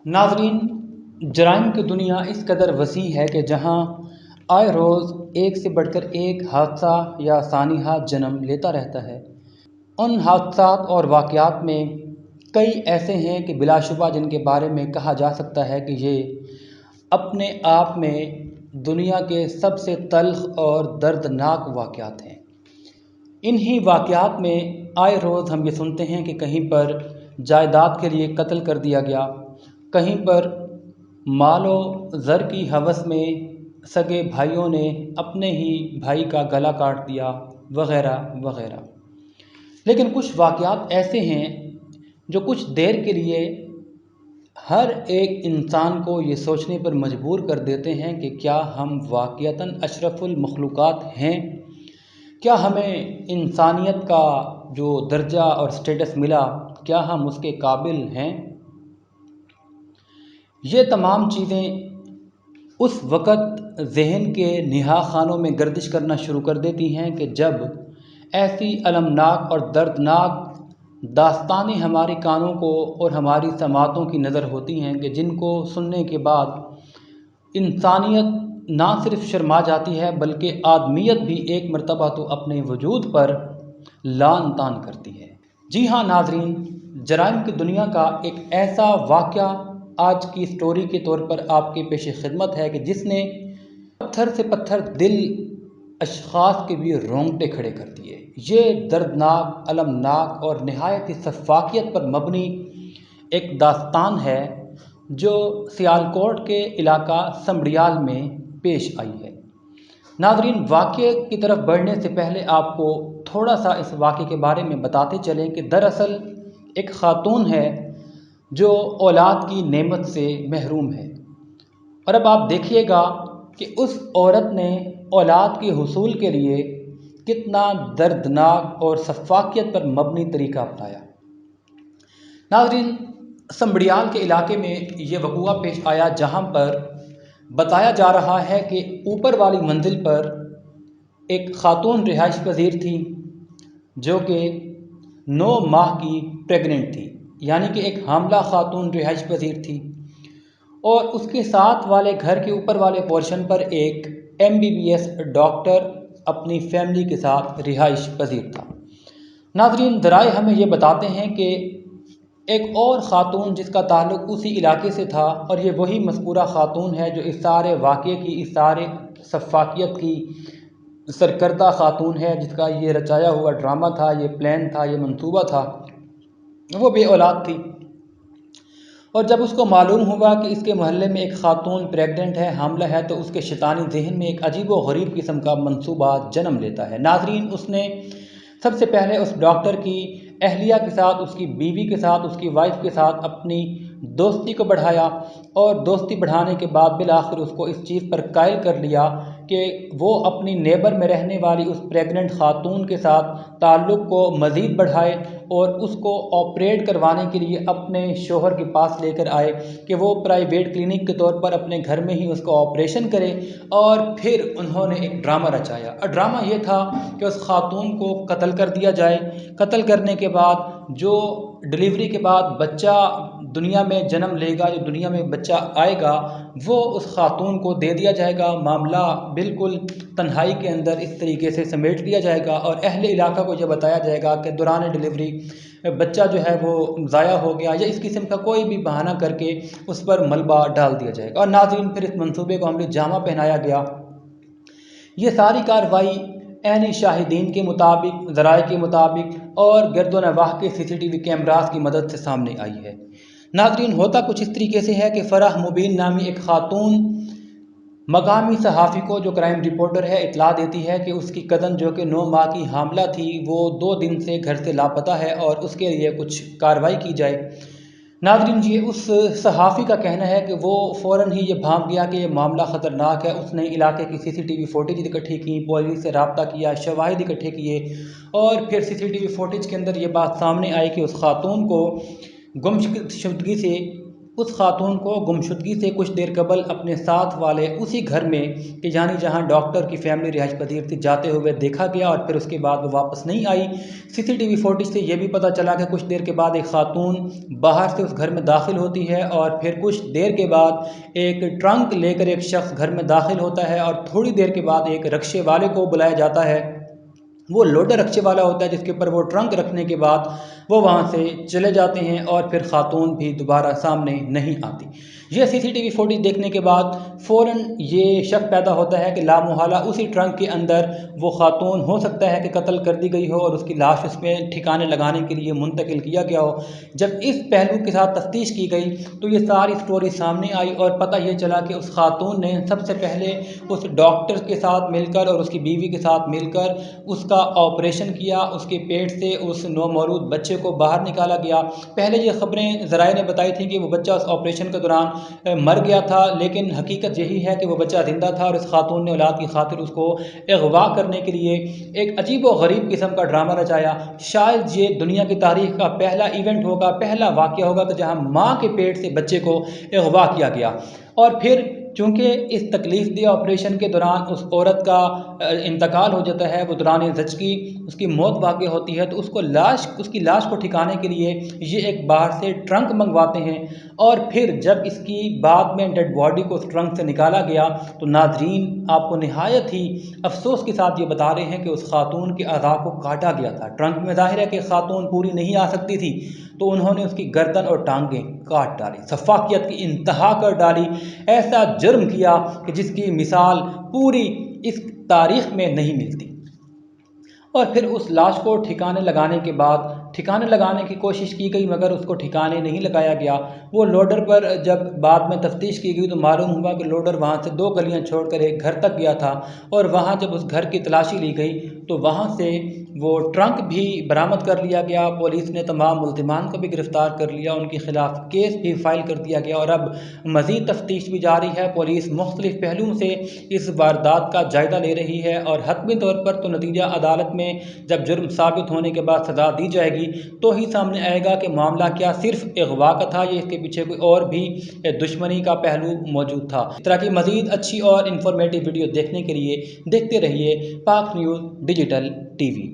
नाज़रीन, जराइम की दुनिया इस कदर वसी है कि जहाँ आए रोज़ एक से बढ़कर एक हादसा या सानिहा जन्म लेता रहता है। उन हादसात और वाक़यात में कई ऐसे हैं कि बिलाशुबा जिनके बारे में कहा जा सकता है कि ये अपने आप में दुनिया के सबसे तल्ख़ और दर्दनाक वाक़यात हैं। इन्हीं वाक़यात में आए रोज़ हम ये सुनते हैं कि कहीं पर जायदाद के लिए कत्ल कर दिया गया, कहीं पर मालो ज़र की हवस में सगे भाइयों ने अपने ही भाई का गला काट दिया, वग़ैरह वग़ैरह। लेकिन कुछ वाक़यात ऐसे हैं जो कुछ देर के लिए हर एक इंसान को ये सोचने पर मजबूर कर देते हैं कि क्या हम वाक़ईतन अशरफुल मखलूक़ात हैं? क्या हमें इंसानियत का जो दर्जा और स्टेटस मिला, क्या हम उसके काबिल हैं? ये तमाम चीज़ें उस वक़्त ज़हन के निहा खानों में गर्दिश करना शुरू कर देती हैं कि जब ऐसी अलमनाक और दर्दनाक दास्तानें हमारे कानों को और हमारी समातों की नज़र होती हैं कि जिनको सुनने के बाद इंसानियत ना सिर्फ शर्मा जाती है बल्कि आदमियत भी एक मर्तबा तो अपने वजूद पर लान तान करती है। जी हाँ नाज़रीन, जराइम की दुनिया का एक ऐसा वाक़या आज की स्टोरी के तौर पर आपके पेश खिदमत है कि जिसने पत्थर से पत्थर दिल अशख़ास के भी रोंगटे खड़े कर दिए। ये दर्दनाक, अलमनाक और नहायत ही शफ़ाक़ियत पर मबनी एक दास्तान है जो सियालकोट के इलाका समड़ियाल में पेश आई है। नाज़रीन, वाक़े की तरफ बढ़ने से पहले आपको थोड़ा सा इस वाक़े के बारे में बताते चलें कि दरअसल एक ख़ातून है जो औलाद की नेमत से महरूम है। और अब आप देखिएगा कि उस औरत ने औलाद के हुसूल के लिए कितना दर्दनाक और शफ़ाक़ियत पर मबनी तरीका अपनाया। नाज़रीन, समड़ियाल के इलाके में ये वक़ूआ पेश आया जहाँ पर बताया जा रहा है कि ऊपर वाली मंजिल पर एक ख़ातून रिहाइश पज़ीर थी जो कि 9 माह की प्रेग्नेंट थी, यानी कि एक हामला ख़ातून रिहाइश पज़ीर थी। और उसके साथ वाले घर के ऊपर वाले पोर्शन पर एक MBBS डॉक्टर अपनी फैमिली के साथ रिहाइश पज़ीर था। नाज़रीन, ज़राए हमें ये बताते हैं कि एक और ख़ातून जिसका ताल्लुक़ उसी इलाके से था और ये वही मज़कूरा ख़ातून है जो इस सारे वाक़े की, इस सारे शफ़ाक़ियत की सरकर्दा ख़ातून है, जिसका ये रचाया हुआ ड्रामा था, ये प्लान था, ये मंसूबा था। वो बे औलाद थी और जब उसको मालूम हुआ कि इसके मोहल्ले में एक ख़ातून प्रेग्नेंट है, हामला है, तो उसके शैतानी ज़हन में एक अजीब व गरीब किस्म का मंसूबा जन्म लेता है। नाज़रीन, उसने सबसे पहले उस डॉक्टर की अहलिया के साथ, उसकी बीवी के साथ, उसकी वाइफ के साथ अपनी दोस्ती को बढ़ाया और दोस्ती बढ़ाने के बाद बिल आखिर उसको इस चीज़ पर कायल कर लिया कि वो अपनी नेबर में रहने वाली उस प्रेग्नेंट ख़ातून के साथ ताल्लुक़ को मज़ीद बढ़ाए और उसको ऑपरेट करवाने के लिए अपने शोहर के पास लेकर आए कि वो प्राइवेट क्लिनिक के तौर पर अपने घर में ही उसका ऑपरेशन करे। और फिर उन्होंने एक ड्रामा रचाया और ड्रामा ये था कि उस ख़ातून को कत्ल कर दिया जाए। कत्ल करने के बाद जो डिलीवरी के बाद बच्चा दुनिया में जन्म लेगा, जो दुनिया में बच्चा आएगा, वो उस ख़ातून को दे दिया जाएगा। मामला बिल्कुल तन्हाई के अंदर इस तरीके से समेट लिया जाएगा और अहले इलाका को यह बताया जाएगा कि दौरान डिलीवरी बच्चा जो है वो ज़ाया हो गया या इस किस्म का कोई भी बहाना करके उस पर मलबा डाल दिया जाएगा। और नाज़रीन, फिर इस मंसूबे को अमली जामा पहनाया गया। ये सारी कार्रवाई ऐनी शाहिदीन के मुताबिक, ज़राए के मुताबिक और गर्दो नवाह के CCTV कैमरास की मदद से सामने आई है। नाज़रीन, होता कुछ इस तरीके से है कि फ़राह मुबीन नामी एक ख़ातून मकामी सहाफ़ी को, जो क्राइम रिपोर्टर है, इत्तला देती है कि उसकी कज़न जो कि 9 माह की हामला थी, वो 2 दिन से घर से लापता है और उसके लिए कुछ कार्रवाई की जाए। नाज़रीन, ये उस सहाफ़ी का कहना है कि वो फ़ौरन ही ये भांप गया कि ये मामला ख़तरनाक है। उसने इलाके की CCTV फुटेज इकट्ठी की, पुलिस से रब्ता किया, शवाहिद इकट्ठे किए और फिर CCTV फुटेज के अंदर ये बात सामने आई कि उस ख़ातून को गुमशुदगी से उस खातून को गुमशुदगी से कुछ देर कबल अपने साथ वाले उसी घर में कि यानी जहां डॉक्टर की फैमिली रिहाइश पजीर थी जाते हुए देखा गया और फिर उसके बाद वो वापस नहीं आई। सीसीटीवी फुटेज से ये भी पता चला कि कुछ देर के बाद एक खातून बाहर से उस घर में दाखिल होती है और फिर कुछ देर के बाद एक ट्रंक लेकर एक शख्स घर में दाखिल होता है और थोड़ी देर के बाद एक रक्शे वाले को बुलाया जाता है। वो लोडर रक्शे वाला होता है जिसके ऊपर वो ट्रंक रखने के बाद वो वहाँ से चले जाते हैं और फिर खातून भी दोबारा सामने नहीं आती। ये सीसीटीवी फुटेज देखने के बाद फ़ौरन ये शक पैदा होता है कि लामोहला उसी ट्रंक के अंदर वो खातून हो सकता है कि कत्ल कर दी गई हो और उसकी लाश उसमें ठिकाने लगाने के लिए मुंतकिल किया गया हो। जब इस पहलू के साथ तफ्तीश की गई तो ये सारी स्टोरी सामने आई और पता ये चला कि उस खातून ने सबसे पहले उस डॉक्टर के साथ मिलकर और उसकी बीवी के साथ मिलकर उसका ऑपरेशन किया। उसके पेट से उस नौमौलूद बच्चे को बाहर निकाला गया। पहले ये खबरें ज़राए ने बताई थी कि वो बच्चा उस ऑपरेशन के दौरान मर गया था, लेकिन हकीकत यही है कि वो बच्चा ज़िंदा था और इस खातून ने औलाद की खातिर उसको अगवा करने के लिए एक अजीब व गरीब किस्म का ड्रामा रचाया। शायद ये दुनिया की तारीख का पहला इवेंट होगा, पहला वाक़या होगा कि जहाँ माँ के पेट से बच्चे को अगवा किया गया। और फिर चूँकि इस तकलीफ़देह ऑपरेशन के दौरान उस औरत का इंतकाल हो जाता है, वो दौरान ज़चगी उसकी मौत वाक़ होती है, तो उसकी लाश को ठिकाने के लिए ये एक बाहर से ट्रंक मंगवाते हैं। और फिर जब इसकी बाद में डेड बॉडी को उस ट्रंक से निकाला गया तो नाज़रीन आपको निहायत ही अफसोस के साथ ये बता रहे हैं कि उस खातून के अज़ा को काटा गया था। ट्रंक में ज़ाहिर है कि खातून पूरी नहीं आ सकती थी, तो उन्होंने उसकी गर्दन और टांगें काट डाली, सफाकियत की इंतहा कर डाली। ऐसा जुर्म किया कि जिसकी मिसाल पूरी इस तारीख़ में नहीं मिलती। और फिर उस लाश को ठिकाने लगाने के बाद ठिकाने लगाने की कोशिश की गई मगर उसको ठिकाने नहीं लगाया गया। वो लोडर पर जब बाद में तफ्तीश की गई तो मालूम हुआ कि लोडर वहाँ से 2 गलियाँ छोड़कर एक घर तक गया था और वहाँ जब उस घर की तलाशी ली गई तो वहाँ से वो ट्रंक भी बरामद कर लिया गया। पुलिस ने तमाम मुल्ज़िमान को भी गिरफ़्तार कर लिया, उनके ख़िलाफ़ केस भी फ़ाइल कर दिया गया और अब मज़ीद तफ्तीश भी जारी है। पुलिस मुख्तलिफ़ पहलुओं से इस वारदात का जायज़ा ले रही है और हतमी तौर पर तो नतीजा अदालत में जब जुर्म साबित होने के बाद सज़ा दी जाएगी तो ही सामने आएगा कि मामला क्या सिर्फ अगवा का था या इसके पीछे कोई और भी दुश्मनी का पहलू मौजूद था। इस तरह की मज़ीद अच्छी और इन्फॉर्मेटिव वीडियो देखने के लिए देखते रहिए पाक न्यूज़ डिजिटल टीवी।